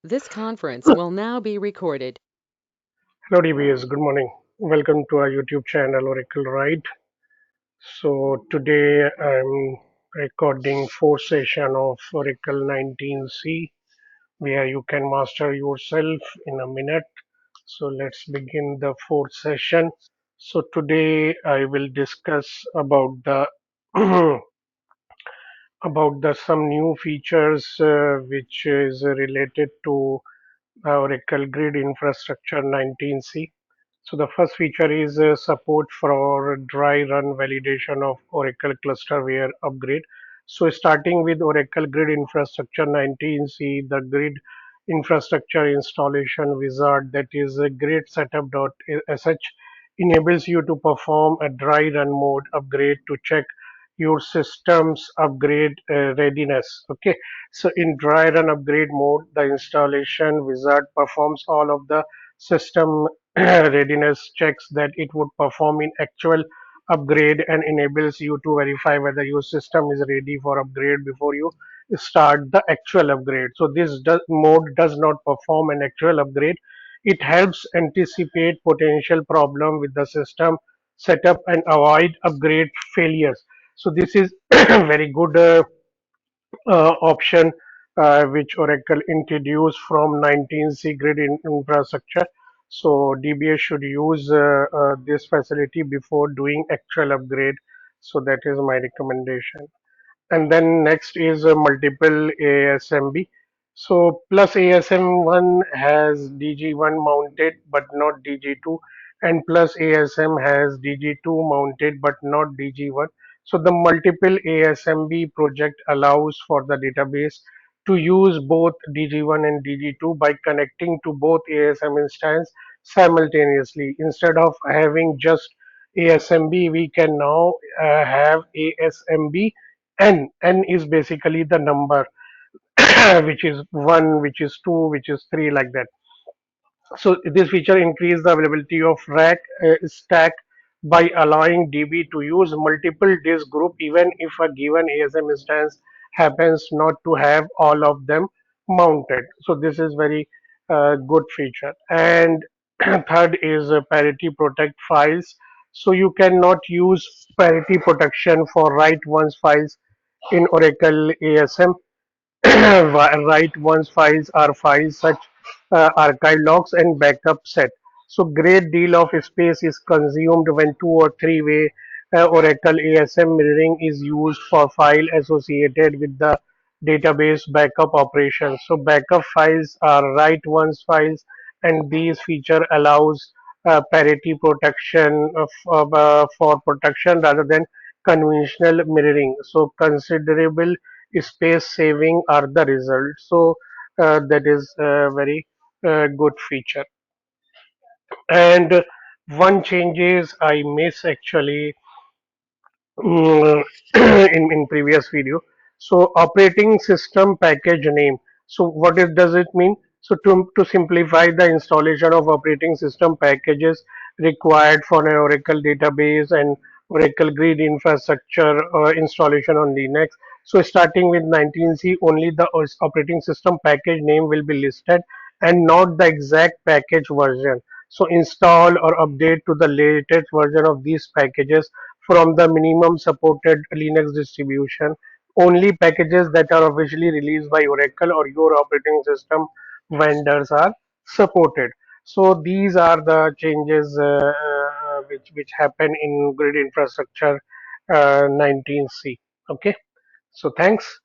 This conference will now be recorded. Hello DBS, good morning. Welcome to our YouTube channel Oracle Ride. So today I'm recording fourth session of Oracle 19c where you can master yourself in a minute. So let's begin the fourth session. So today I will discuss about the about the some new features which is related to Oracle Grid Infrastructure 19c. So the first feature is support for dry run validation of Oracle clusterware upgrade. So starting with Oracle Grid Infrastructure 19c, the grid infrastructure installation wizard, that is grid setup.sh, enables you to perform a dry run mode upgrade to check your system's upgrade readiness. Okay, so in dry run upgrade mode, the installation wizard performs all of the system readiness checks that it would perform in actual upgrade and enables you to verify whether your system is ready for upgrade before you start the actual upgrade. So mode does not perform an actual upgrade. It helps anticipate potential problem with the system setup and avoid upgrade failures. So this is very good option which Oracle introduced from 19c grid infrastructure. So DBA should use this facility before doing actual upgrade. So that is my recommendation. And then next is multiple ASMB. So plus ASM1 has DG1 mounted but not DG2, and plus ASM has DG2 mounted but not DG1. So the multiple ASMB project allows for the database to use both DG1 and DG2 by connecting to both ASM instance simultaneously. Instead of having just ASMB, we can now have ASMB. N is basically the number, which is 1, which is 2, which is 3, like that. So this feature increase the availability of rack stack by allowing DB to use multiple disk group even if a given ASM instance happens not to have all of them mounted. So this is very good feature. And third is parity protect files. So you cannot use parity protection for write once files in Oracle ASM. Write once files are files such archive logs and backup set. So great deal of space is consumed when two or three way Oracle ASM mirroring is used for file associated with the database backup operations. So backup files are write once files, and these feature allows parity protection for protection rather than conventional mirroring. So considerable space saving are the result. So that is a very good feature. And one changes I miss actually mm, in previous video. So operating system package name. So does it mean? So to simplify the installation of operating system packages required for an Oracle database and Oracle grid infrastructure installation on Linux. So starting with 19c, only the operating system package name will be listed and not the exact package version. So install or update to the latest version of these packages from the minimum supported Linux distribution. Only packages that are officially released by Oracle or your operating system vendors are supported. So these are the changes which happen in grid infrastructure 19c. Okay, so thanks.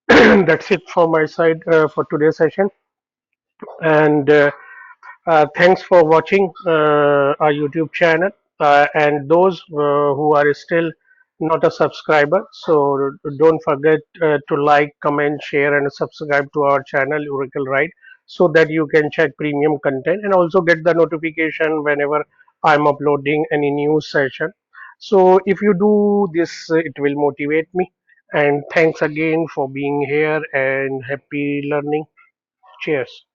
That's it for my side for today's session, and thanks for watching our YouTube channel. And those who are still not a subscriber, so don't forget to like, comment, share, and subscribe to our channel Oracle Ride, so that you can check premium content and also get the notification whenever I'm uploading any new session. So if you do this, it will motivate me. And thanks again for being here and happy learning. Cheers.